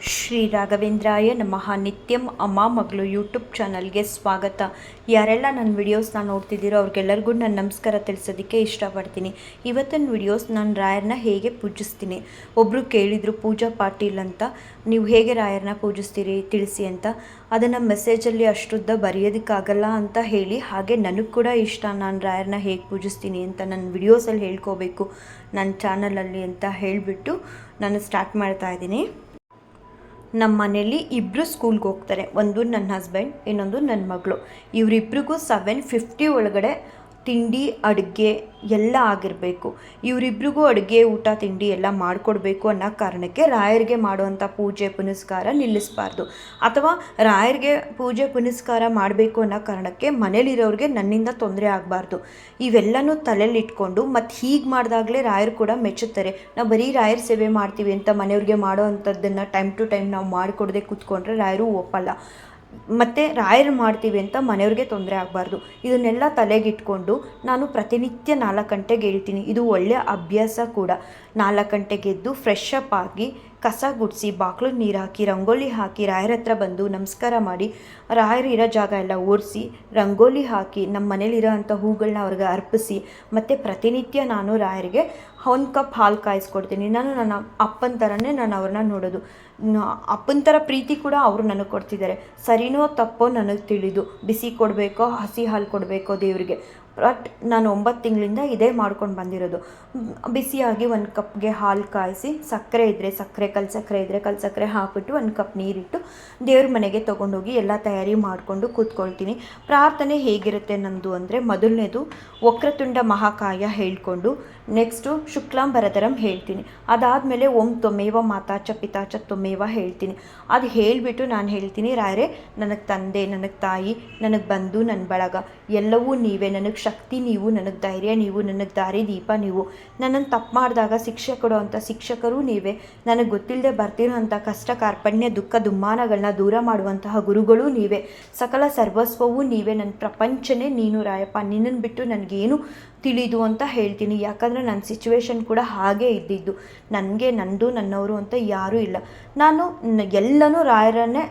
ಶ್ರೀ ರಾಘವೇಂದ್ರಾಯ ನಮಃ. ನಿತ್ಯಂ ಅಮ್ಮ ಮಗಳು ಯೂಟ್ಯೂಬ್ ಚಾನಲ್ಗೆ ಸ್ವಾಗತ. ಯಾರೆಲ್ಲ ನನ್ನ ವಿಡಿಯೋಸ್ನ ನೋಡ್ತಿದ್ದೀರೋ ಅವ್ರಿಗೆಲ್ಲರಿಗೂ ನಾನು ನಮಸ್ಕಾರ ತಿಳಿಸೋದಕ್ಕೆ ಇಷ್ಟಪಡ್ತೀನಿ. ಇವತ್ತಿನ ವಿಡಿಯೋಸ್ ನಾನು ರಾಯರನ್ನ ಹೇಗೆ ಪೂಜಿಸ್ತೀನಿ. ಒಬ್ಬರು ಕೇಳಿದರು ಪೂಜಾ ಪಾಟೀಲ್ ಅಂತ, ನೀವು ಹೇಗೆ ರಾಯರನ್ನ ಪೂಜಿಸ್ತೀರಿ ತಿಳಿಸಿ ಅಂತ. ಅದನ್ನು ಮೆಸೇಜಲ್ಲಿ ಅಷ್ಟುದ್ದ ಬರೆಯೋದಕ್ಕಾಗಲ್ಲ ಅಂತ ಹೇಳಿ, ಹಾಗೆ ನನಗೆ ಕೂಡ ಇಷ್ಟ ನಾನು ರಾಯರನ್ನ ಹೇಗೆ ಪೂಜಿಸ್ತೀನಿ ಅಂತ ನನ್ನ ವಿಡಿಯೋಸಲ್ಲಿ ಹೇಳ್ಕೋಬೇಕು ನನ್ನ ಚಾನಲಲ್ಲಿ ಅಂತ ಹೇಳಿಬಿಟ್ಟು ನಾನು ಸ್ಟಾರ್ಟ್ ಮಾಡ್ತಾ ಇದ್ದೀನಿ. ನಮ್ಮ ಮನೇಲಿ ಇಬ್ಬರು ಸ್ಕೂಲ್ಗೆ ಹೋಗ್ತಾರೆ. ಒಂದು ನನ್ನ ಹಸ್ಬೆಂಡ್, ಇನ್ನೊಂದು ನನ್ನ ಮಗಳು. ಇವರಿಬ್ರಿಗೂ 7:50 ಒಳಗಡೆ ತಿಂಡಿ ಅಡುಗೆ ಎಲ್ಲ ಆಗಿರಬೇಕು. ಇವರಿಬ್ರಿಗೂ ಅಡುಗೆ ಊಟ ತಿಂಡಿ ಎಲ್ಲ ಮಾಡಿಕೊಡ್ಬೇಕು ಅನ್ನೋ ಕಾರಣಕ್ಕೆ ರಾಯರಿಗೆ ಮಾಡುವಂಥ ಪೂಜೆ ಪುನಸ್ಕಾರ ನಿಲ್ಲಿಸಬಾರ್ದು, ಅಥವಾ ರಾಯರಿಗೆ ಪೂಜೆ ಪುನಸ್ಕಾರ ಮಾಡಬೇಕು ಅನ್ನೋ ಕಾರಣಕ್ಕೆ ಮನೇಲಿರೋರಿಗೆ ನನ್ನಿಂದ ತೊಂದರೆ ಆಗಬಾರ್ದು. ಇವೆಲ್ಲನೂ ತಲೆಯಲ್ಲಿ ಇಟ್ಕೊಂಡು ಮತ್ತು ಹೀಗೆ ಮಾಡಿದಾಗಲೇ ರಾಯರು ಕೂಡ ಮೆಚ್ಚುತ್ತಾರೆ. ನಾವು ಬರೀ ರಾಯರ ಸೇವೆ ಮಾಡ್ತೀವಿ ಅಂತ ಮನೆಯವ್ರಿಗೆ ಮಾಡೋ ಅಂಥದ್ದನ್ನು ಟೈಮ್ ಟು ಟೈಮ್ ನಾವು ಮಾಡಿಕೊಡದೆ ಕೂತ್ಕೊಂಡ್ರೆ ರಾಯರು ಒಪ್ಪಲ್ಲ. ಮತ್ತು ರಾಯರು ಮಾಡ್ತೀವಿ ಅಂತ ಮನೆಯವ್ರಿಗೆ ತೊಂದರೆ ಆಗಬಾರ್ದು. ಇದನ್ನೆಲ್ಲ ತಲೆಗಿಟ್ಕೊಂಡು ನಾನು ಪ್ರತಿನಿತ್ಯ 4 ಗಂಟೆಗೆ ಹೇಳ್ತೀನಿ. ಇದು ಒಳ್ಳೆಯ ಅಭ್ಯಾಸ ಕೂಡ. 4 ಗಂಟೆಗೆ ಎದ್ದು ಫ್ರೆಶ್ ಅಪ್ ಆಗಿ ಕಸ ಗುಡಿಸಿ ಬಾಗಿಲು ನೀರು ಹಾಕಿ ರಂಗೋಲಿ ಹಾಕಿ ರಾಯರ ಹತ್ರ ಬಂದು ನಮಸ್ಕಾರ ಮಾಡಿ, ರಾಯರು ಇರೋ ಜಾಗ ಎಲ್ಲ ಒರೆಸಿ ರಂಗೋಲಿ ಹಾಕಿ ನಮ್ಮ ಮನೇಲಿರೋ ಅಂಥ ಹೂಗಳನ್ನ ಅವ್ರಿಗೆ ಅರ್ಪಿಸಿ, ಮತ್ತು ಪ್ರತಿನಿತ್ಯ ನಾನು ರಾಯರಿಗೆ 1 ಕಪ್ ಹಾಲು ಕಾಯಿಸ್ಕೊಡ್ತೀನಿ. ನಾನು ನನ್ನ ಅಪ್ಪನ ಥರನೇ ನಾನು ಅವ್ರನ್ನ ನೋಡೋದು. ಅಪ್ಪನ ಥರ ಪ್ರೀತಿ ಕೂಡ ಅವರು ನನಗೆ ಕೊಡ್ತಿದ್ದಾರೆ. ಸರಿನೋ ತಪ್ಪೋ ನನಗೆ ತಿಳಿದು ಬಿಸಿ ಕೊಡಬೇಕೋ ಹಸಿ ಹಾಲು ಕೊಡಬೇಕೋ ದೇವರಿಗೆ. ಬಟ್ ನಾನು 9 ತಿಂಗಳಿಂದ ಇದೇ ಮಾಡ್ಕೊಂಡು ಬಂದಿರೋದು. ಬಿಸಿಯಾಗಿ 1 ಕಪ್ಗೆ ಹಾಲು ಕಾಯಿಸಿ, ಸಕ್ಕರೆ ಇದ್ದರೆ ಸಕ್ಕರೆ, ಕಲ್ಸಕ್ಕರೆ ಇದ್ದರೆ ಕಲ್ಸಕ್ಕರೆ ಹಾಕಿಬಿಟ್ಟು 1 ಕಪ್ ನೀರಿಟ್ಟು ದೇವ್ರ ಮನೆಗೆ ತೊಗೊಂಡೋಗಿ ಎಲ್ಲ ತಯಾರಿ ಮಾಡಿಕೊಂಡು ಕೂತ್ಕೊಳ್ತೀನಿ. ಪ್ರಾರ್ಥನೆ ಹೇಗಿರುತ್ತೆ ನನ್ನದು ಅಂದರೆ, ಮೊದಲನೇದು ವಕ್ರತುಂಡ ಮಹಾಕಾಯ ಹೇಳ್ಕೊಂಡು, ನೆಕ್ಸ್ಟು ಶುಕ್ಲಾಂಬರಧರಂ ಹೇಳ್ತೀನಿ. ಅದಾದಮೇಲೆ ಓಂ ತ್ವಮೇವ ಮಾತಾ ಚ ಪಿತಾ ಚ ತ್ವಮೇವ ಹೇಳ್ತೀನಿ. ಅದು ಹೇಳಿಬಿಟ್ಟು ನಾನು ಹೇಳ್ತೀನಿ, ರಾಯರೇ ನನಗೆ ತಂದೆ, ನನಗೆ ತಾಯಿ, ನನಗೆ ಬಂಧು, ನನ್ನ ಬಳಗ ಎಲ್ಲವೂ ನೀವೇ. ನನಗೆ ಶಕ್ತಿ ನೀವು, ನನಗೆ ಧೈರ್ಯ ನೀವು, ನನಗೆ ದಾರಿ ದೀಪ ನೀವು. ನನ್ನನ್ನು ತಪ್ಪು ಮಾಡಿದಾಗ ಶಿಕ್ಷೆ ಕೊಡುವಂಥ ಶಿಕ್ಷಕರೂ ನೀವೇ. ನನಗೆ ಗೊತ್ತಿಲ್ಲದೆ ಬರ್ತಿರೋ ಅಂಥ ಕಷ್ಟ ಕಾರ್ಪಣ್ಯ ದುಃಖ ದುಮ್ಮಾನಗಳನ್ನ ದೂರ ಮಾಡುವಂತಹ ಗುರುಗಳೂ ನೀವೇ. ಸಕಲ ಸರ್ವಸ್ವವೂ ನೀವೇ. ನನ್ನ ಪ್ರಪಂಚನೇ ನೀನು ರಾಯಪ್ಪ. ನಿನ್ನನ್ನು ಬಿಟ್ಟು ನನಗೇನು ತಿಳಿದು ಅಂತ ಹೇಳ್ತೀನಿ. ಯಾಕಂದರೆ ನನ್ನ ಸಿಚುವೇಶನ್ ಕೂಡ ಹಾಗೇ ಇದ್ದಿದ್ದು. ನನಗೆ ನಂದು ನನ್ನವರು ಅಂತ ಯಾರೂ ಇಲ್ಲ. ನಾನು ಎಲ್ಲನೂ ರಾಯರನ್ನೇ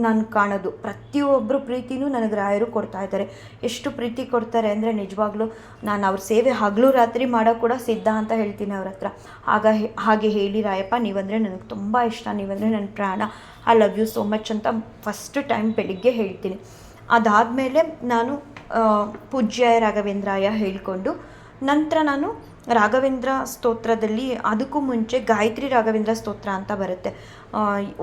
ನಾನು ಕಾಣೋದು. ಪ್ರತಿಯೊಬ್ಬರು ಪ್ರೀತಿನೂ ನನಗೆ ರಾಯರು ಕೊಡ್ತಾ ಇದ್ದಾರೆ. ಎಷ್ಟು ಪ್ರೀತಿ ಕೊಡ್ತಾರೆ ಅಂದರೆ ನಿಜವಾಗ್ಲೂ ನಾನು ಅವ್ರ ಸೇವೆ ಹಗಲು ರಾತ್ರಿ ಮಾಡೋ ಕೂಡ ಸಿದ್ಧ ಅಂತ ಹೇಳ್ತೀನಿ ಅವ್ರ ಹತ್ರ. ಹಾಗೆ ಹೇಳಿ ರಾಯಪ್ಪ ನೀವಂದರೆ ನನಗೆ ತುಂಬ ಇಷ್ಟ, ನೀವಂದರೆ ನನ್ನ ಪ್ರಾಣ, I love you so much ಅಂತ ಫಸ್ಟ್ ಟೈಮ್ ಬೆಳಿಗ್ಗೆ ಹೇಳ್ತೀನಿ. ಅದಾದಮೇಲೆ ನಾನು ಪೂಜ್ಯಾಯ ರಾಘವೇಂದ್ರಾಯ ಹೇಳಿಕೊಂಡು ನಂತರ ನಾನು ರಾಘವೇಂದ್ರ ಸ್ತೋತ್ರದಲ್ಲಿ ಅದಕ್ಕೂ ಮುಂಚೆ ಗಾಯತ್ರಿ ರಾಘವೇಂದ್ರ ಸ್ತೋತ್ರ ಅಂತ ಬರುತ್ತೆ.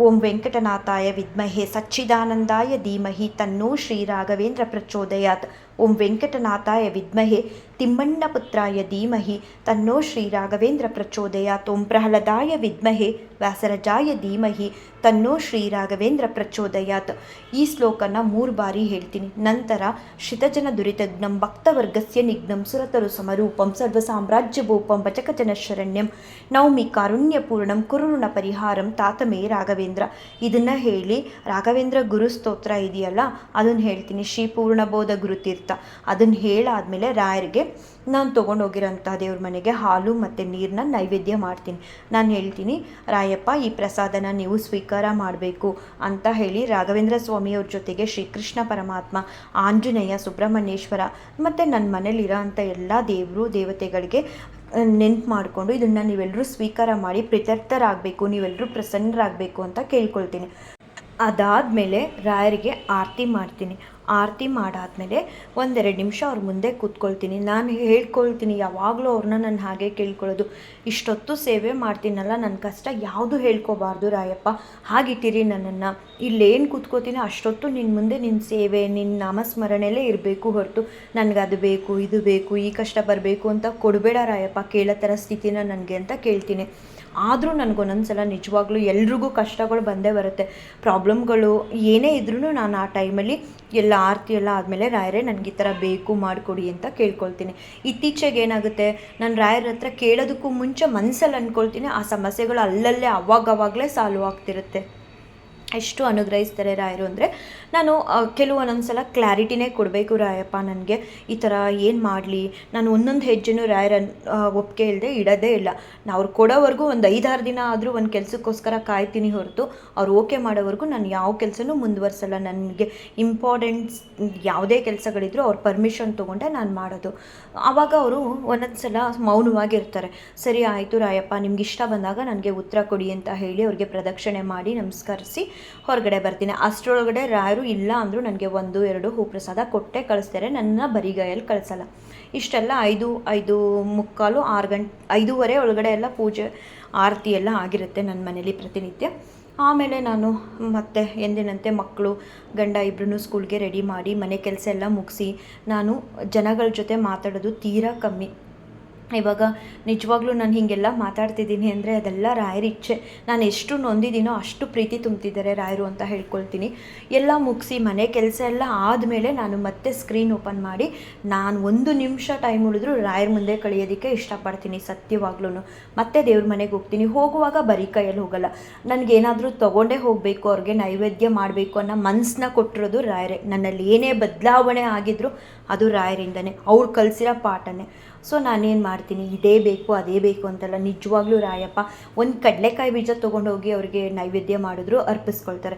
ಓಂ ವೆಂಕಟನಾಥಾಯ ವಿದ್ಮಹೆ ಸಚ್ಚಿದಾನಂದಾಯ ಧೀಮಹಿ ತನ್ನೋ ಶ್ರೀ ರಾಘವೇಂದ್ರ ಪ್ರಚೋದಯಾತ್. ಓಂ ವೆಂಕಟನಾಥಾಯ ವಿದ್ಮಹೆ ತಿಮ್ಮಣ್ಣಪುತ್ರಾಯ ಧೀಮಹಿ ತನ್ನೋ ಶ್ರೀ ರಾಘವೇಂದ್ರ ಪ್ರಚೋದಯಾತ್. ಓಂ ಪ್ರಹ್ಲಾದಾಯ ವಿದ್ಮಹೆ ವ್ಯಾಸರಜಾಯ ಧೀಮಹಿ ತನ್ನೋ ಶ್ರೀ ರಾಘವೇಂದ್ರ ಪ್ರಚೋದಯಾತ್. ಈ ಶ್ಲೋಕನ 3 ಬಾರಿ ಹೇಳ್ತೀನಿ. ನಂತರ ಶ್ರಿತಜನ ದುರಿತಜ್ಞಂ ಭಕ್ತವರ್ಗಸ್ಯ ನಿಘ್ನಂ ಸುರತರು ಸಮರೂಪಂ ಸರ್ವಸಾಮ್ರಾಜ್ಯಭೂಪಂ ಭಜಕಜನ ಶರಣ್ಯಂ ನೌಮಿ ಕಾರುಣ್ಯಪೂರ್ಣಂ ಕುರುಋಣ ಪರಿಹಾರಂ ತಾತಮೇ ರಾಘವೇಂದ್ರ. ಇದನ್ನು ಹೇಳಿ ರಾಘವೇಂದ್ರ ಗುರು ಸ್ತೋತ್ರ ಇದೆಯಲ್ಲ ಅದನ್ನು ಹೇಳ್ತೀನಿ. ಶ್ರೀ ಪೂರ್ಣಬೋಧ ಗುರುತೀರ್ಥ ಅದನ್ನು ಹೇಳಾದಮೇಲೆ ರಾಯರಿಗೆ ನಾನು ತೊಗೊಂಡೋಗಿರೋಂಥ ದೇವ್ರ ಮನೆಗೆ ಹಾಲು ಮತ್ತು ನೀರನ್ನ ನೈವೇದ್ಯ ಮಾಡ್ತೀನಿ. ನಾನು ಹೇಳ್ತೀನಿ, ರಾಯಪ್ಪ ಈ ಪ್ರಸಾದನ ನೀವು ಸ್ವೀಕಾರ ಮಾಡಬೇಕು ಅಂತ ಹೇಳಿ ರಾಘವೇಂದ್ರ ಸ್ವಾಮಿಯವ್ರ ಜೊತೆಗೆ ಶ್ರೀಕೃಷ್ಣ ಪರಮಾತ್ಮ, ಆಂಜನೇಯ, ಸುಬ್ರಹ್ಮಣ್ಯೇಶ್ವರ ಮತ್ತು ನನ್ನ ಮನೇಲಿರೋ ಅಂಥ ಎಲ್ಲ ದೇವರು ದೇವತೆಗಳಿಗೆ ನೆನ್ಪು ಮಾಡಿಕೊಂಡು ಇದನ್ನು ನೀವೆಲ್ಲರೂ ಸ್ವೀಕಾರ ಮಾಡಿ ಪ್ರೀತ್ಯರ್ಥರಾಗಬೇಕು, ನೀವೆಲ್ಲರೂ ಪ್ರಸನ್ನರಾಗಬೇಕು ಅಂತ ಕೇಳ್ಕೊಳ್ತೀನಿ. ಅದಾದಮೇಲೆ ರಾಯರಿಗೆ ಆರತಿ ಮಾಡ್ತೀನಿ. ಆರತಿ ಮಾಡಾದಮೇಲೆ 1-2 ನಿಮಿಷ ಅವ್ರ ಮುಂದೆ ಕೂತ್ಕೊಳ್ತೀನಿ. ನಾನು ಹೇಳ್ಕೊಳ್ತೀನಿ, ಯಾವಾಗಲೂ ಅವ್ರನ್ನ ನಾನು ಹಾಗೆ ಕೇಳ್ಕೊಳ್ಳೋದು, ಇಷ್ಟೊತ್ತು ಸೇವೆ ಮಾಡ್ತೀನಲ್ಲ, ನನ್ನ ಕಷ್ಟ ಯಾವುದು ಹೇಳ್ಕೊಬಾರ್ದು ರಾಯಪ್ಪ, ಹಾಗಿಟ್ಟಿರಿ ನನ್ನನ್ನು. ಇಲ್ಲೇನು ಕೂತ್ಕೋತೀನಿ ಅಷ್ಟೊತ್ತು ನಿನ್ನ ಮುಂದೆ ನಿನ್ನ ಸೇವೆ, ನಿನ್ನ ನಾಮಸ್ಮರಣೆಯಲ್ಲೇ ಇರಬೇಕು ಹೊರತು ನನಗದು ಬೇಕು ಇದು ಬೇಕು ಈ ಕಷ್ಟ ಬರಬೇಕು ಅಂತ ಕೊಡಬೇಡ ರಾಯಪ್ಪ, ಕೇಳೋ ಥರ ಸ್ಥಿತಿನ ನನಗೆ ಅಂತ ಕೇಳ್ತೀನಿ. ಆದರೂ ನನಗೊಂದೊಂದ್ಸಲ ನಿಜವಾಗ್ಲೂ ಎಲ್ರಿಗೂ ಕಷ್ಟಗಳು ಬಂದೇ ಬರುತ್ತೆ. ಪ್ರಾಬ್ಲಮ್ಗಳು ಏನೇ ಇದ್ರೂ ನಾನು ಆ ಟೈಮಲ್ಲಿ ಎಲ್ಲ ಆರತಿ ಎಲ್ಲ ಆದಮೇಲೆ ರಾಯರೇ ನನಗೆ ಈ ಥರ ಬೇಕು ಮಾಡಿಕೊಡಿ ಅಂತ ಕೇಳ್ಕೊಳ್ತೀನಿ. ಇತ್ತೀಚೆಗೆ ಏನಾಗುತ್ತೆ, ನಾನು ರಾಯರ ಹತ್ರ ಕೇಳೋದಕ್ಕೂ ಮುಂಚೆ ಮನಸ್ಸಲ್ಲಿ ಅಂದ್ಕೊಳ್ತೀನಿ, ಆ ಸಮಸ್ಯೆಗಳು ಅಲ್ಲಲ್ಲೇ ಅವಾಗವಾಗಲೇ ಸಾಲ್ವ್ ಆಗ್ತಿರುತ್ತೆ. ಎಷ್ಟು ಅನುಗ್ರಹಿಸ್ತಾರೆ ರಾಯರು ಅಂದರೆ, ನಾನು ಒಂದೊಂದು ಸಲ ಕ್ಲಾರಿಟಿನೇ ಕೊಡಬೇಕು ರಾಯಪ್ಪ ನನಗೆ, ಈ ಥರ ಏನು ಮಾಡಲಿ, ನಾನು ಒಂದೊಂದು ಹೆಜ್ಜೆನೂ ರಾಯರ ಒಪ್ಪಿಗೆ ಇಲ್ಲದೆ ಇಡೋದೇ ಇಲ್ಲ. ಅವ್ರು ಕೊಡೋವರೆಗೂ ಒಂದು 5-6 ದಿನ ಆದರೂ ಒಂದು ಕೆಲಸಕ್ಕೋಸ್ಕರ ಕಾಯ್ತೀನಿ ಹೊರತು, ಅವ್ರು ಓಕೆ ಮಾಡೋವರೆಗೂ ನಾನು ಯಾವ ಕೆಲಸನೂ ಮುಂದುವರ್ಸಲ್ಲ. ನನಗೆ ಇಂಪಾರ್ಟೆಂಟ್ಸ್ ಯಾವುದೇ ಕೆಲಸಗಳಿದ್ರೂ ಅವ್ರ ಪರ್ಮಿಷನ್ ತೊಗೊಂಡೆ ನಾನು ಮಾಡೋದು. ಆವಾಗ ಅವರು ಒಂದೊಂದು ಸಲ ಮೌನವಾಗಿರ್ತಾರೆ. ಸರಿ ಆಯಿತು ರಾಯಪ್ಪ, ನಿಮ್ಗೆ ಇಷ್ಟ ಬಂದಾಗ ನನಗೆ ಉತ್ತರ ಕೊಡಿ ಅಂತ ಹೇಳಿ ಅವ್ರಿಗೆ ಪ್ರದಕ್ಷಿಣೆ ಮಾಡಿ ನಮಸ್ಕರಿಸಿ ಹೊರಗಡೆ ಬರ್ತೀನಿ. ಅಷ್ಟರೊಳಗಡೆ ರಾಯರು ಇಲ್ಲ ಅಂದರೂ ನನಗೆ 1-2 ಹೂಪ್ರಸಾದ ಕೊಟ್ಟೆ ಕಳಿಸ್ತಾರೆ, ನನ್ನ ಬರಿಗೈಯಲ್ಲಿ ಕಳಿಸಲ್ಲ. ಇಷ್ಟೆಲ್ಲ 5-5:45, 6 ಗಂಟೆ 5:15 ಒಳಗಡೆ ಎಲ್ಲ ಪೂಜೆ ಆರತಿ ಎಲ್ಲ ಆಗಿರುತ್ತೆ ನನ್ನ ಮನೇಲಿ ಪ್ರತಿನಿತ್ಯ. ಆಮೇಲೆ ನಾನು ಮತ್ತೆ ಎಂದಿನಂತೆ ಮಕ್ಕಳು ಗಂಡ ಇಬ್ಬರೂ ಸ್ಕೂಲ್ಗೆ ರೆಡಿ ಮಾಡಿ ಮನೆ ಕೆಲಸ ಎಲ್ಲ ಮುಗಿಸಿ, ನಾನು ಜನಗಳ ಜೊತೆ ಮಾತಾಡೋದು ತೀರಾ ಕಮ್ಮಿ. ಇವಾಗ ನಿಜವಾಗ್ಲೂ ನಾನು ಹೀಗೆಲ್ಲ ಮಾತಾಡ್ತಿದ್ದೀನಿ ಅಂದರೆ ಅದೆಲ್ಲ ರಾಯರ ಇಚ್ಛೆ. ನಾನು ಎಷ್ಟು ನೊಂದಿದ್ದೀನೋ ಅಷ್ಟು ಪ್ರೀತಿ ತುಂಬ್ತಿದ್ದಾರೆ ರಾಯರು ಅಂತ ಹೇಳ್ಕೊಳ್ತೀನಿ. ಎಲ್ಲ ಮುಗಿಸಿ ಮನೆ ಕೆಲಸ ಎಲ್ಲ ಆದಮೇಲೆ ನಾನು ಮತ್ತೆ ಸ್ಕ್ರೀನ್ ಓಪನ್ ಮಾಡಿ ನಾನು 1 ನಿಮಿಷ ಟೈಮ್ ಉಳಿದ್ರೂ ರಾಯರ ಮುಂದೆ ಕಳೆಯೋದಕ್ಕೆ ಇಷ್ಟಪಡ್ತೀನಿ ಸತ್ಯವಾಗ್ಲೂ. ಮತ್ತೆ ದೇವ್ರ ಮನೆಗೆ ಹೋಗ್ತೀನಿ. ಹೋಗುವಾಗ ಬರೀ ಕೈಯಲ್ಲಿ ಹೋಗಲ್ಲ, ನನಗೇನಾದರೂ ತೊಗೊಂಡೇ ಹೋಗಬೇಕು, ಅವ್ರಿಗೆ ನೈವೇದ್ಯ ಮಾಡಬೇಕು ಅನ್ನೋ ಮನಸ್ಸನ್ನ ಕೊಟ್ಟಿರೋದು ರಾಯರೇ. ನನ್ನಲ್ಲಿ ಏನೇ ಬದಲಾವಣೆ ಆಗಿದ್ರು ಅದು ರಾಯರಿಂದನೇ, ಅವ್ರು ಕಲಿಸಿರೋ ಪಾಠನೇ. ಸೊ ನಾನೇನು ಮಾಡ್ತೀನಿ, ಇದೇ ಬೇಕು ಅದೇ ಬೇಕು ಅಂತಲ್ಲ, ನಿಜವಾಗ್ಲೂ ರಾಯಪ್ಪ ಒಂದು ಕಡಲೆಕಾಯಿ ಬೀಜ ತೊಗೊಂಡೋಗಿ ಅವ್ರಿಗೆ ನೈವೇದ್ಯ ಮಾಡಿದ್ರು ಅರ್ಪಿಸ್ಕೊಳ್ತಾರೆ.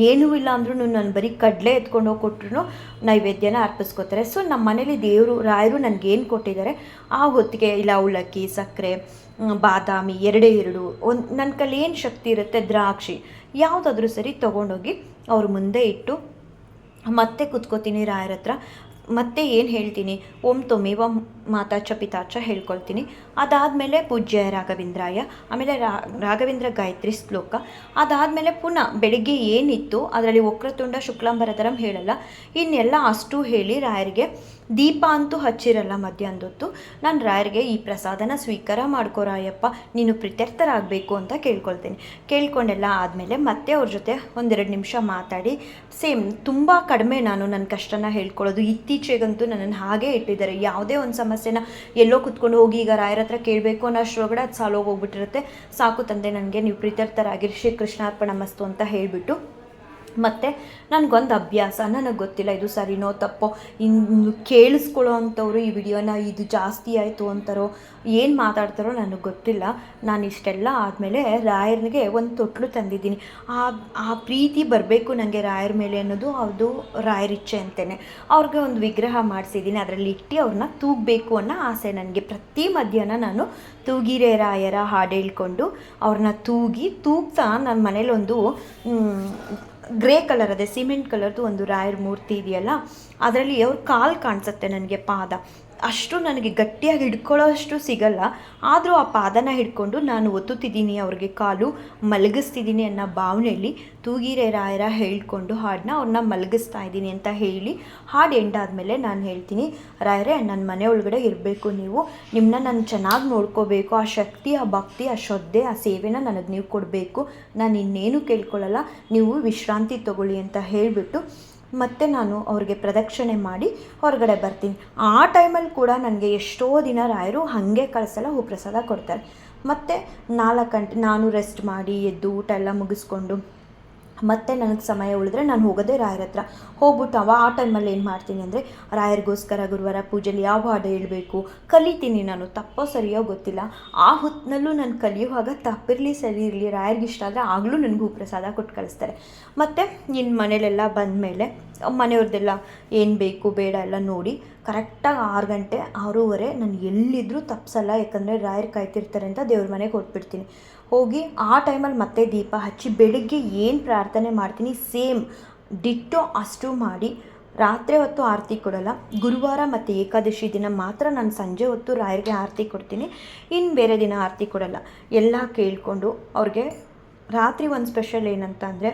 ಏನೂ ಇಲ್ಲ ಅಂದ್ರೂ ನಾನು ಬರೀ ಕಡಲೆ ಎತ್ಕೊಂಡು ಹೋಗಿ ಕೊಟ್ಟರು ನೈವೇದ್ಯನ ಅರ್ಪಿಸ್ಕೊತಾರೆ. ಸೊ ನಮ್ಮ ಮನೇಲಿ ದೇವರು ರಾಯರು ನನಗೇನು ಕೊಟ್ಟಿದ್ದಾರೆ ಆ ಹೊತ್ತಿಗೆ ಇಲ್ಲ ಅವಲಕ್ಕಿ, ಸಕ್ಕರೆ, ಬಾದಾಮಿ 2 ಒಂದು ನನ್ನ ಕೈಲಿ ಏನು ಶಕ್ತಿ ಇರುತ್ತೆ, ದ್ರಾಕ್ಷಿ ಯಾವುದಾದ್ರೂ ಸರಿ ತೊಗೊಂಡೋಗಿ ಅವ್ರ ಮುಂದೆ ಇಟ್ಟು ಮತ್ತೆ ಕೂತ್ಕೋತೀನಿ ರಾಯರ ಹತ್ರ. ಮತ್ತೆ ಏನು ಹೇಳ್ತೀನಿ, ಓಂ ತ್ವಮೇವ ಮಾತಾ ಚ ಪಿತಾ ಚ ಹೇಳ್ಕೊಳ್ತೀನಿ. ಅದಾದಮೇಲೆ ಪೂಜ್ಯ ರಾಘವೇಂದ್ರಾಯ, ಆಮೇಲೆ ರಾಘವೇಂದ್ರ ಗಾಯತ್ರಿ ಶ್ಲೋಕ. ಅದಾದಮೇಲೆ ಪುನಃ ಬೆಳಿಗ್ಗೆ ಏನಿತ್ತು ಅದರಲ್ಲಿ ವಕ್ರತುಂಡ ಶುಕ್ಲಾಂಬರಧರಂ ಹೇಳಲ್ಲ, ಇನ್ನೆಲ್ಲ ಅಷ್ಟು ಹೇಳಿ ರಾಯರಿಗೆ ದೀಪ ಅಂತೂ ಹಚ್ಚಿರಲ್ಲ ಮಧ್ಯಾಹ್ನದೊತ್ತು. ನಾನು ರಾಯರಿಗೆ ಈ ಪ್ರಸಾದನ ಸ್ವೀಕಾರ ಮಾಡ್ಕೋ ರಾಯಪ್ಪ, ನೀನು ಪ್ರೀತ್ಯರ್ಥರಾಗಬೇಕು ಅಂತ ಕೇಳ್ಕೊಳ್ತೀನಿ. ಕೇಳ್ಕೊಂಡೆಲ್ಲ ಆದಮೇಲೆ ಮತ್ತೆ ಅವ್ರ ಜೊತೆ 1-2 ನಿಮಿಷ ಮಾತಾಡಿ, ಸೇಮ್ ತುಂಬ ಕಡಿಮೆ ನಾನು ನನ್ನ ಕಷ್ಟನ ಹೇಳ್ಕೊಳ್ಳೋದು. ಇತ್ತೀಚೆಗಂತೂ ನನ್ನನ್ನು ಹಾಗೇ ಇಟ್ಟಿದ್ದಾರೆ. ಯಾವುದೇ ಒಂದು ಸಮಸ್ಯೆನ ಎಲ್ಲೋ ಕುತ್ಕೊಂಡು ಹೋಗಿ ಈಗ ರಾಯರ ಹತ್ರ ಕೇಳಬೇಕು ಅನ್ನೋ ಅಷ್ಟರೊಳಗಡೆ ಅದು ಸಾಲೋಗೋಗ್ಬಿಟ್ಟಿರುತ್ತೆ. ಸಾಕು ತಂದೆ, ನನಗೆ ನೀವು ಪ್ರೀತ್ಯರ್ಥರಾಗಿರಿ, ಶ್ರೀ ಕೃಷ್ಣಾರ್ಪಣ ಮಸ್ತು ಅಂತ ಹೇಳಿಬಿಟ್ಟು ಮತ್ತು ನನಗೊಂದು ಅಭ್ಯಾಸ, ನನಗೆ ಗೊತ್ತಿಲ್ಲ ಇದು ಸರಿನೋ ತಪ್ಪೋ, ಇನ್ನು ಕೇಳಿಸ್ಕೊಳ್ಳೋ ಅಂಥವ್ರು ಈ ವಿಡಿಯೋನ ಇದು ಜಾಸ್ತಿ ಆಯಿತು ಅಂತಾರೋ ಏನು ಮಾತಾಡ್ತಾರೋ ನನಗೆ ಗೊತ್ತಿಲ್ಲ. ನಾನು ಇಷ್ಟೆಲ್ಲ ಆದಮೇಲೆ ರಾಯರಿಗೆ ಒಂದು ತೊಟ್ಲು ತಂದಿದ್ದೀನಿ. ಆ ಪ್ರೀತಿ ಬರಬೇಕು ನನಗೆ ರಾಯರ ಮೇಲೆ ಅನ್ನೋದು ಅದು ರಾಯರಿಚ್ಛೆ ಅಂತಲೇ. ಅವ್ರಿಗೆ ಒಂದು ವಿಗ್ರಹ ಮಾಡಿಸಿದ್ದೀನಿ, ಅದರಲ್ಲಿ ಇಟ್ಟು ಅವ್ರನ್ನ ತೂಗಬೇಕು ಅನ್ನೋ ಆಸೆ ನನಗೆ. ಪ್ರತಿ ಮಧ್ಯಾಹ್ನ ನಾನು ತೂಗಿರೆ ರಾಯರ ಹಾಡು ಹೇಳ್ಕೊಂಡು ಅವ್ರನ್ನ ತೂಗ್ತಾ ನನ್ನ ಮನೇಲಿ ಒಂದು ಗ್ರೇ ಕಲರ್, ಅದೇ ಸಿಮೆಂಟ್ ಕಲರ್ದು ಒಂದು ರಾಯರ ಮೂರ್ತಿ ಇದೆಯಲ್ಲ, ಅದರಲ್ಲಿ ಅವ್ರ ಕಾಲು ಕಾಣಿಸುತ್ತೆ ನನಗೆ, ಪಾದ ಅಷ್ಟು ನನಗೆ ಗಟ್ಟಿಯಾಗಿ ಹಿಡ್ಕೊಳ್ಳೋ ಅಷ್ಟು ಸಿಗಲ್ಲ. ಆದರೂ ಆ ಪಾದನ ಹಿಡ್ಕೊಂಡು ನಾನು ಒತ್ತುತ್ತಿದ್ದೀನಿ, ಅವ್ರಿಗೆ ಕಾಲು ಮಲಗಿಸ್ತಿದ್ದೀನಿ ಅನ್ನೋ ಭಾವನೆಯಲ್ಲಿ ತೂಗಿರೆ ರಾಯರ ಹೇಳ್ಕೊಂಡು ಹಾಡನ್ನ ಅವ್ರನ್ನ ಮಲಗಿಸ್ತಾ ಇದ್ದೀನಿ ಅಂತ ಹೇಳಿ ಹಾಡು ಎಂಡಾದಮೇಲೆ ನಾನು ಹೇಳ್ತೀನಿ, ರಾಯರೇ ನನ್ನ ಮನೆ ಒಳಗಡೆ ಇರಬೇಕು, ನಿಮ್ಮನ್ನ ನಾನು ಚೆನ್ನಾಗಿ ನೋಡ್ಕೋಬೇಕು, ಆ ಶಕ್ತಿ, ಆ ಭಕ್ತಿ, ಆ ಶ್ರದ್ಧೆ, ಆ ಸೇವೆನ ನನಗೆ ನೀವು ಕೊಡಬೇಕು, ನಾನು ಇನ್ನೇನು ಕೇಳ್ಕೊಳ್ಳಲ್ಲ, ನೀವು ವಿಶ್ರಾಂತಿ ತಗೊಳ್ಳಿ ಅಂತ ಹೇಳಿಬಿಟ್ಟು ಮತ್ತು ನಾನು ಅವ್ರಿಗೆ ಪ್ರದಕ್ಷಿಣೆ ಮಾಡಿ ಹೊರಗಡೆ ಬರ್ತೀನಿ. ಆ ಟೈಮಲ್ಲಿ ಕೂಡ ನನಗೆ ಎಷ್ಟೋ ದಿನ ರಾಯರು ಹಾಗೆ ಕಳಿಸಲ್ಲ, ಹೂಪ್ರಸಾದ ಕೊಡ್ತಾರೆ. ಮತ್ತು 4 ಗಂಟೆ ನಾನು ರೆಸ್ಟ್ ಮಾಡಿ ಎದ್ದು ಊಟ ಎಲ್ಲ ಮುಗಿಸ್ಕೊಂಡು ಮತ್ತು ನನಗೆ ಸಮಯ ಉಳಿದ್ರೆ ನಾನು ಹೋಗೋದೇ ರಾಯರ ಹತ್ರ. ಹೋಗ್ಬಿಟ್ಟು ಆ ಟೈಮಲ್ಲಿ ಏನು ಮಾಡ್ತೀನಿ ಅಂದರೆ, ರಾಯರಿಗೋಸ್ಕರ ಗುರುವಾರ ಪೂಜೆಯಲ್ಲಿ ಯಾವ ಹಾಡು ಹೇಳಬೇಕು ಕಲಿತೀನಿ ನಾನು. ತಪ್ಪೋ ಸರಿಯೋ ಗೊತ್ತಿಲ್ಲ, ಆ ಹೊತ್ತಿನಲ್ಲೂ ನಾನು ಕಲಿಯುವಾಗ ತಪ್ಪಿರಲಿ ಸರಿ ಇರಲಿ ರಾಯರಿಗೆ ಇಷ್ಟ ಆದರೆ ಆಗಲೂ ನನಗೆ ಹೂಪ್ರಸಾದ ಕೊಟ್ಟು ಕಳಿಸ್ತಾರೆ. ಮತ್ತು ಇನ್ನು ಮನೇಲೆಲ್ಲ ಬಂದಮೇಲೆ ಮನೆಯವ್ರದ್ದೆಲ್ಲ ಏನು ಬೇಕು ಬೇಡ ಎಲ್ಲ ನೋಡಿ ಕರೆಕ್ಟಾಗಿ 6 ಗಂಟೆ 6:15 ನಾನು ಎಲ್ಲಿದ್ದರೂ ತಪ್ಪಿಸಲ್ಲ, ಯಾಕಂದರೆ ರಾಯರು ಕಾಯ್ತಿರ್ತಾರೆ ಅಂತ ದೇವ್ರ ಮನೆಗೆ ಹೊರಟ್ಬಿಡ್ತೀನಿ. ಹೋಗಿ ಆ ಟೈಮಲ್ಲಿ ಮತ್ತೆ ದೀಪ ಹಚ್ಚಿ ಬೆಳಗ್ಗೆ ಏನು ಪ್ರಾರ್ಥನೆ ಮಾಡ್ತೀನಿ ಸೇಮ್ ಡಿಟ್ಟೋ ಅಷ್ಟು ಮಾಡಿ ರಾತ್ರಿ ಹೊತ್ತು ಆರತಿ ಕೊಡಲ್ಲ. ಗುರುವಾರ ಮತ್ತು ಏಕಾದಶಿ ದಿನ ಮಾತ್ರ ನಾನು ಸಂಜೆ ಹೊತ್ತು ರಾಯರಿಗೆ ಆರತಿ ಕೊಡ್ತೀನಿ, ಇನ್ನು ಬೇರೆ ದಿನ ಆರತಿ ಕೊಡಲ್ಲ. ಎಲ್ಲ ಕೇಳಿಕೊಂಡು ಅವ್ರಿಗೆ ರಾತ್ರಿ ಒಂದು ಸ್ಪೆಷಲ್ ಏನಂತ ಅಂದರೆ,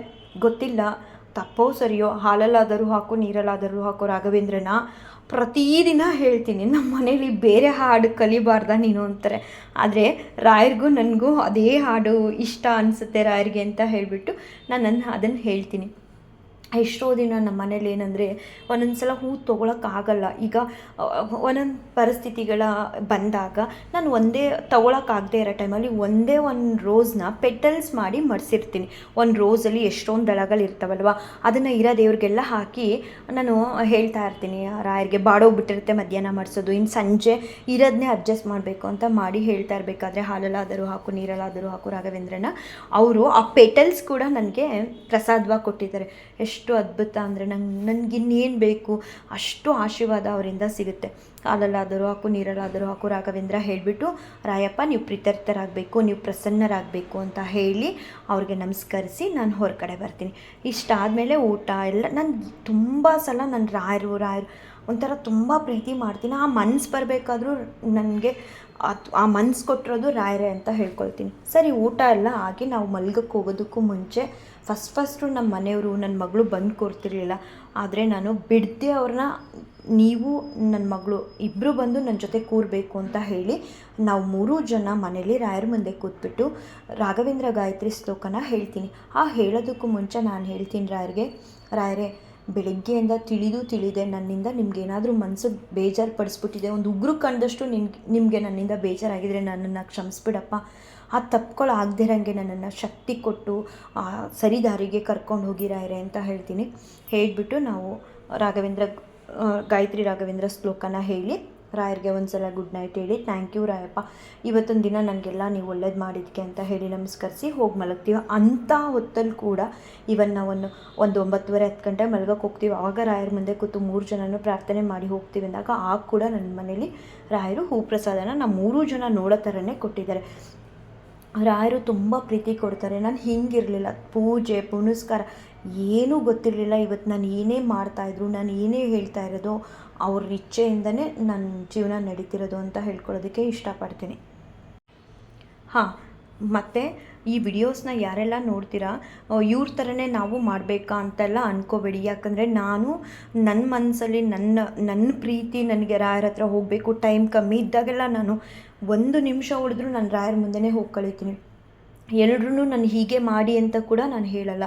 ಗೊತ್ತಿಲ್ಲ ತಪ್ಪೋ ಸರಿಯೋ, ಹಾಲಲ್ಲಾದರೂ ಹಾಕು ನೀರಲ್ಲಾದರೂ ಹಾಕೋ ರಾಘವೇಂದ್ರನ ಪ್ರತಿದಿನ ಹೇಳ್ತೀನಿ. ನಮ್ಮ ಮನೇಲಿ ಬೇರೆ ಹಾಡು ಕಲಿಬಾರ್ದ ನೀನು ಅಂತಾರೆ, ಆದರೆ ರಾಯರಿಗೂ ನನಗೂ ಅದೇ ಹಾಡು ಇಷ್ಟ ಅನಿಸುತ್ತೆ ರಾಯರಿಗೆ ಅಂತ ಹೇಳಿಬಿಟ್ಟು ನಾನು ಅದನ್ನು ಹೇಳ್ತೀನಿ. ಎಷ್ಟೋ ದಿನ ನಮ್ಮ ಮನೇಲಿ ಏನಂದರೆ ಒಂದೊಂದು ಸಲ ಹೂ ತೊಗೊಳಕ್ಕಾಗಲ್ಲ. ಈಗ ಒಂದೊಂದು ಪರಿಸ್ಥಿತಿಗಳ ಬಂದಾಗ ನಾನು ತೊಗೊಳಕ್ಕಾಗದೇ ಇರೋ ಟೈಮಲ್ಲಿ ಒಂದು ರೋಸ್ನ ಪೆಟಲ್ಸ್ ಮಾಡಿ ಮಡಿಸಿರ್ತೀನಿ. ಒಂದು ರೋಸಲ್ಲಿ ಎಷ್ಟೊಂದು ದಳಗಳಿರ್ತಾವಲ್ವ, ಅದನ್ನು ಇರೋ ದೇವ್ರಿಗೆಲ್ಲ ಹಾಕಿ ನಾನು ಹೇಳ್ತಾ ಇರ್ತೀನಿ ರಾಯರಿಗೆ. ಬಾಡೋಗ್ಬಿಟ್ಟಿರುತ್ತೆ ಮಧ್ಯಾಹ್ನ ಮಾಡಿಸೋದು, ಇನ್ನು ಸಂಜೆ ಇರೋದನ್ನೇ ಅಡ್ಜಸ್ಟ್ ಮಾಡಬೇಕು ಅಂತ ಮಾಡಿ ಹೇಳ್ತಾ ಇರಬೇಕಾದ್ರೆ ಹಾಲಲ್ಲಾದರೂ ಹಾಕು, ನೀರಲ್ಲಾದರೂ ಹಾಕು ರಾಘವೇಂದ್ರನ ಅವರು ಆ ಪೆಟಲ್ಸ್ ಕೂಡ ನನಗೆ ಪ್ರಸಾದವಾಗಿ ಕೊಟ್ಟಿದ್ದಾರೆ. ಎಷ್ಟು ಅದ್ಭುತ ಅಂದರೆ ನನಗಿನ್ನೇನು ಬೇಕು ಅಷ್ಟು ಆಶೀರ್ವಾದ ಅವರಿಂದ ಸಿಗುತ್ತೆ. ಹಾಲಲ್ಲಾದರೂ ಹಾಕು, ನೀರಲ್ಲಾದರೂ ಹಾಕು ರಾಘವೇಂದ್ರ ಹೇಳಿಬಿಟ್ಟು, ರಾಯಪ್ಪ ನೀವು ಪ್ರೀತರ್ಥರಾಗಬೇಕು, ನೀವು ಪ್ರಸನ್ನರಾಗಬೇಕು ಅಂತ ಹೇಳಿ ಅವ್ರಿಗೆ ನಮಸ್ಕರಿಸಿ ನಾನು ಹೊರಗಡೆ ಬರ್ತೀನಿ. ಇಷ್ಟಾದಮೇಲೆ ಊಟ ಎಲ್ಲ ನಾನು ತುಂಬ ಸಲ ನಾನು ರಾಯರು ಒಂಥರ ತುಂಬ ಪ್ರೀತಿ ಮಾಡ್ತೀನಿ. ಆ ಮನ್ಸು ಬರಬೇಕಾದ್ರೂ ನನಗೆ ಆ ಮನ್ಸು ಕೊಟ್ಟಿರೋದು ರಾಯರೇ ಅಂತ ಹೇಳ್ಕೊಳ್ತೀನಿ. ಸರಿ, ಊಟ ಎಲ್ಲ ಆಗಿ ನಾವು ಮಲ್ಗಕ್ಕೆ ಹೋಗೋದಕ್ಕೂ ಮುಂಚೆ ಫಸ್ಟು ನಮ್ಮ ಮನೆಯವರು ನನ್ನ ಮಗಳು ಬಂದು ಕೊಡ್ತಿರ್ಲಿಲ್ಲ. ಆದರೆ ನಾನು ಬಿಡದೆ ಅವ್ರನ್ನ, ನೀವು ನನ್ನ ಮಗಳು ಇಬ್ಬರು ಬಂದು ನನ್ನ ಜೊತೆ ಕೂರಬೇಕು ಅಂತ ಹೇಳಿ ನಾವು 3 ಜನ ಮನೇಲಿ ರಾಯರ ಮುಂದೆ ಕೂತ್ಬಿಟ್ಟು ರಾಘವೇಂದ್ರ ಗಾಯತ್ರಿ ಶ್ಲೋಕನ ಹೇಳ್ತೀನಿ. ಆ ಹೇಳೋದಕ್ಕೂ ಮುಂಚೆ ನಾನು ಹೇಳ್ತೀನಿ ರಾಯರೇ, ಬೆಳಗ್ಗೆಯಿಂದ ತಿಳಿದೆ ನನ್ನಿಂದ ನಿಮಗೇನಾದರೂ ಮನಸ್ಸು ಬೇಜಾರು ಪಡಿಸ್ಬಿಟ್ಟಿದೆ, ಒಂದು ಉಗ್ರು ಕಂಡಷ್ಟು ನಿಮಗೆ ನನ್ನಿಂದ ಬೇಜಾರಾಗಿದ್ದರೆ ನನ್ನನ್ನು ಕ್ಷಮಿಸ್ಬಿಡಪ್ಪ. ಆ ತಪ್ಕೊಳ್ಳೋ ಆಗದಿರಂಗೆ ನನ್ನನ್ನು ಶಕ್ತಿ ಕೊಟ್ಟು ಸರಿ ದಾರಿಗೆ ಕರ್ಕೊಂಡು ಹೋಗಿರಾಯ್ರೆ ಅಂತ ಹೇಳ್ತೀನಿ. ಹೇಳಿಬಿಟ್ಟು ನಾವು ಗಾಯತ್ರಿ ರಾಘವೇಂದ್ರ ಶ್ಲೋಕನ ಹೇಳಿ ರಾಯರಿಗೆ ಒಂದು ಸಲ ಗುಡ್ ನೈಟ್ ಹೇಳಿ, ಥ್ಯಾಂಕ್ ಯು ರಾಯಪ್ಪ, ಇವತ್ತೊಂದು ದಿನ ನನಗೆಲ್ಲ ನೀವು ಒಳ್ಳೇದು ಮಾಡಿದ್ದಕ್ಕೆ ಅಂತ ಹೇಳಿ ನಮಸ್ಕರಿಸಿ ಹೋಗಿ ಮಲಗ್ತೀವಿ. ಅಂಥ ಹೊತ್ತಲ್ಲಿ ಕೂಡ ನಾವು ಒಂದು 9:30-10 ಗಂಟೆ ಮಲಗಕ್ಕೆ ಹೋಗ್ತೀವಿ. ಆವಾಗ ರಾಯರ ಮುಂದೆ ಕೂತು 3 ಜನನೂ ಪ್ರಾರ್ಥನೆ ಮಾಡಿ ಹೋಗ್ತೀವಿ ಅಂದಾಗ ಆಗ ಕೂಡ ನನ್ನ ಮನೇಲಿ ರಾಯರು ಹೂ ಪ್ರಸಾದನ ನಾವು 3 ಜನ ನೋಡೋ ಥರನೇ ಕೊಟ್ಟಿದ್ದಾರೆ. ರಾಯರು ತುಂಬ ಪ್ರೀತಿ ಕೊಡ್ತಾರೆ. ನಾನು ಹಿಂಗಿರಲಿಲ್ಲ, ಪೂಜೆ ಪುನಸ್ಕಾರ ಏನೂ ಗೊತ್ತಿರಲಿಲ್ಲ. ಇವತ್ತು ನಾನು ಏನೇ ಮಾಡ್ತಾಯಿದ್ರು, ನಾನು ಏನೇ ಹೇಳ್ತಾ ಇರೋದು ಅವ್ರ ಇಚ್ಛೆಯಿಂದನೇ ನನ್ನ ಜೀವನ ನಡೀತಿರೋದು ಅಂತ ಹೇಳ್ಕೊಳ್ಳೋದಕ್ಕೆ ಇಷ್ಟಪಡ್ತೀನಿ. ಮತ್ತು ಈ ವಿಡಿಯೋಸ್ನ ಯಾರೆಲ್ಲ ನೋಡ್ತೀರಾ ಇವ್ರ ಥರನೇ ನಾವು ಮಾಡಬೇಕಾ ಅಂತೆಲ್ಲ ಅಂದ್ಕೋಬೇಡಿ. ಯಾಕಂದರೆ ನಾನು ನನ್ನ ಮನಸ್ಸಲ್ಲಿ ನನ್ನ ಪ್ರೀತಿ ನನಗೆ ರಾಯರ ಹತ್ರ ಹೋಗಬೇಕು, ಟೈಮ್ ಕಮ್ಮಿ ಇದ್ದಾಗೆಲ್ಲ ನಾನು 1 ನಿಮಿಷ ಉಳಿದ್ರೂ ನಾನು ರಾಯರ ಮುಂದೆನೇ ಹೋಗಿ ಕಳೀತೀನಿ. ಎಲ್ಲರೂ ನಾನು ಹೀಗೆ ಮಾಡಿ ಅಂತ ಕೂಡ ನಾನು ಹೇಳಲ್ಲ.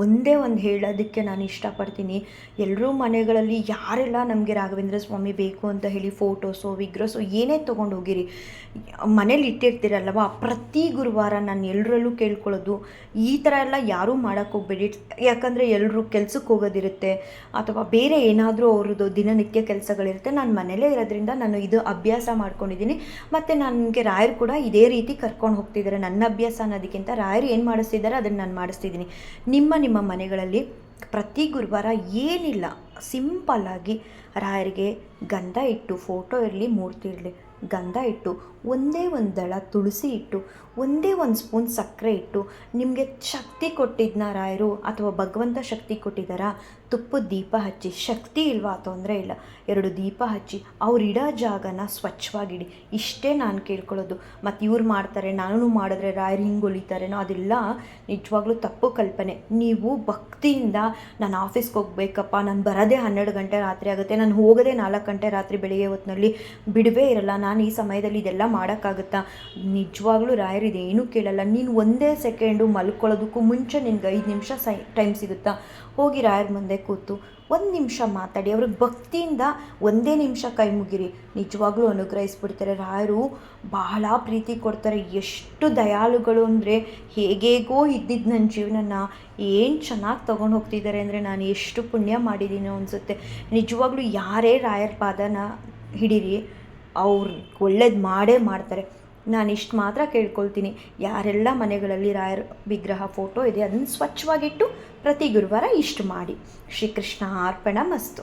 ಒಂದೇ ಒಂದು ಹೇಳೋದಕ್ಕೆ ನಾನು ಇಷ್ಟಪಡ್ತೀನಿ. ಎಲ್ಲರೂ ಮನೆಗಳಲ್ಲಿ ಯಾರೆಲ್ಲ ನಮಗೆ ರಾಘವೇಂದ್ರ ಸ್ವಾಮಿ ಬೇಕು ಅಂತ ಹೇಳಿ ಫೋಟೋಸು ವಿಗ್ರಹಸು ಏನೇ ತೊಗೊಂಡು ಹೋಗಿರಿ, ಮನೇಲಿ ಇಟ್ಟಿರ್ತೀರಲ್ವ, ಪ್ರತಿ ಗುರುವಾರ ನಾನು ಎಲ್ಲರಲ್ಲೂ ಕೇಳ್ಕೊಳ್ಳೋದು, ಈ ಥರ ಎಲ್ಲ ಯಾರೂ ಮಾಡೋಕ್ಕೆ ಹೋಗಬೇಡಿ. ಯಾಕಂದರೆ ಎಲ್ಲರೂ ಕೆಲ್ಸಕ್ಕೆ ಹೋಗೋದಿರುತ್ತೆ ಅಥವಾ ಬೇರೆ ಏನಾದರೂ ಅವ್ರದ್ದು ದಿನನಿತ್ಯ ಕೆಲಸಗಳಿರುತ್ತೆ. ನಾನು ಮನೇಲೇ ಇರೋದ್ರಿಂದ ನಾನು ಇದು ಅಭ್ಯಾಸ ಮಾಡ್ಕೊಂಡಿದ್ದೀನಿ. ಮತ್ತು ನನಗೆ ರಾಯರು ಕೂಡ ಇದೇ ರೀತಿ ಕರ್ಕೊಂಡು ಹೋಗ್ತಿದ್ದಾರೆ. ನನ್ನ ಅಭ್ಯಾಸ ಅನ್ನೋದಕ್ಕಿಂತ ರಾಯರು ಏನು ಮಾಡಿಸ್ತಿದ್ದಾರೆ ಅದನ್ನು ನಾನು ಮಾಡಿಸ್ತಿದ್ದೀನಿ. ನಿಮ್ಮ ಮನೆಗಳಲ್ಲಿ ಪ್ರತಿ ಗುರುವಾರ ಏನಿಲ್ಲ, ಸಿಂಪಲ್ಲಾಗಿ ರಾಯರಿಗೆ ಗಂಧ ಇಟ್ಟು, ಫೋಟೋ ಇರಲಿ ಮೂರ್ತಿ ಇರಲಿ, ಗಂಧ ಇಟ್ಟು, ಒಂದೇ ಒಂದು ದಳ ತುಳಸಿ ಇಟ್ಟು, ಒಂದೇ ಒಂದು ಸ್ಪೂನ್ ಸಕ್ಕರೆ ಇಟ್ಟು, ನಿಮಗೆ ಶಕ್ತಿ ಕೊಟ್ಟಿದ್ನ ರಾಯರು ಅಥವಾ ಭಗವಂತ ಶಕ್ತಿ ಕೊಟ್ಟಿದ್ದಾರಾ, ತುಪ್ಪದ ದೀಪ ಹಚ್ಚಿ, ಶಕ್ತಿ ಇಲ್ವಾ ತೊಂದರೆ ಇಲ್ಲ, 2 ದೀಪ ಹಚ್ಚಿ ಅವ್ರಿಡೋ ಜಾಗನ ಸ್ವಚ್ಛವಾಗಿಡಿ. ಇಷ್ಟೇ ನಾನು ಕೇಳ್ಕೊಳ್ಳೋದು. ಮತ್ತು ಇವ್ರು ಮಾಡ್ತಾರೆ, ನಾನು ಮಾಡಿದ್ರೆ ರಾಯರು ಹಿಂಗೆ ಹೊಲಿತಾರೇನೋ, ಅದೆಲ್ಲ ನಿಜವಾಗ್ಲೂ ತಪ್ಪು ಕಲ್ಪನೆ. ನೀವು ಭಕ್ತಿಯಿಂದ ನಾನು ಆಫೀಸ್ಗೆ ಹೋಗ್ಬೇಕಪ್ಪ, ನಾನು ಬರೋದೇ 12 ಗಂಟೆ ರಾತ್ರಿ ಆಗುತ್ತೆ, ನಾನು ಹೋಗೋದೇ 4 ಗಂಟೆ ರಾತ್ರಿ, ಬೆಳಿಗ್ಗೆ ಹೊತ್ತಿನಲ್ಲಿ ಬಿಡುವೇ ಇರಲ್ಲ, ನಾನು ಈ ಸಮಯದಲ್ಲಿ ಇದೆಲ್ಲ ಮಾಡೋಕ್ಕಾಗುತ್ತಾ? ನಿಜವಾಗ್ಲೂ ರಾಯರು ಇದೇನೂ ಕೇಳಲ್ಲ. ನೀನು ಒಂದೇ ಸೆಕೆಂಡು ಮಲ್ಕೊಳ್ಳೋದಕ್ಕೂ ಮುಂಚೆ ನಿನ್ಗೆ 5 ನಿಮಿಷ ಟೈಮ್ ಸಿಗುತ್ತಾ? ಹೋಗಿ ರಾಯರ ಮುಂದೆ ಕೂತು 1 ನಿಮಿಷ ಮಾತಾಡಿ, ಅವ್ರಿಗೆ ಭಕ್ತಿಯಿಂದ 1 ನಿಮಿಷ ಕೈ ಮುಗಿರಿ. ನಿಜವಾಗ್ಲೂ ಅನುಗ್ರಹಿಸ್ಬಿಡ್ತಾರೆ. ರಾಯರು ಬಹಳ ಪ್ರೀತಿ ಕೊಡ್ತಾರೆ. ಎಷ್ಟು ದಯಾಳುಗಳು ಅಂದರೆ, ಹೇಗೇಗೋ ಇದ್ದಿದ್ದು ನನ್ನ ಜೀವನನ ಏನು ಚೆನ್ನಾಗಿ ತೊಗೊಂಡು ಹೋಗ್ತಿದ್ದಾರೆ ಅಂದರೆ, ನಾನು ಎಷ್ಟು ಪುಣ್ಯ ಮಾಡಿದ್ದೀನೋ ಅನಿಸುತ್ತೆ. ನಿಜವಾಗ್ಲೂ ಯಾರೇ ರಾಯರ ಪಾದನ ಹಿಡೀರಿ, ಅವ್ರು ಒಳ್ಳೇದು ಮಾಡೇ ಮಾಡ್ತಾರೆ. ನಾನು ಇಷ್ಟು ಮಾತ್ರ ಕೇಳ್ಕೊಳ್ತೀನಿ, ಯಾರೆಲ್ಲ ಮನೆಗಳಲ್ಲಿ ರಾಯರ ವಿಗ್ರಹ ಫೋಟೋ ಇದೆ ಅದನ್ನು ಸ್ವಚ್ಛವಾಗಿಟ್ಟು ಪ್ರತಿ ಗುರುವಾರ ಇಷ್ಟು ಮಾಡಿ. ಶ್ರೀಕೃಷ್ಣ ಅರ್ಪಣ ಮಸ್ತು.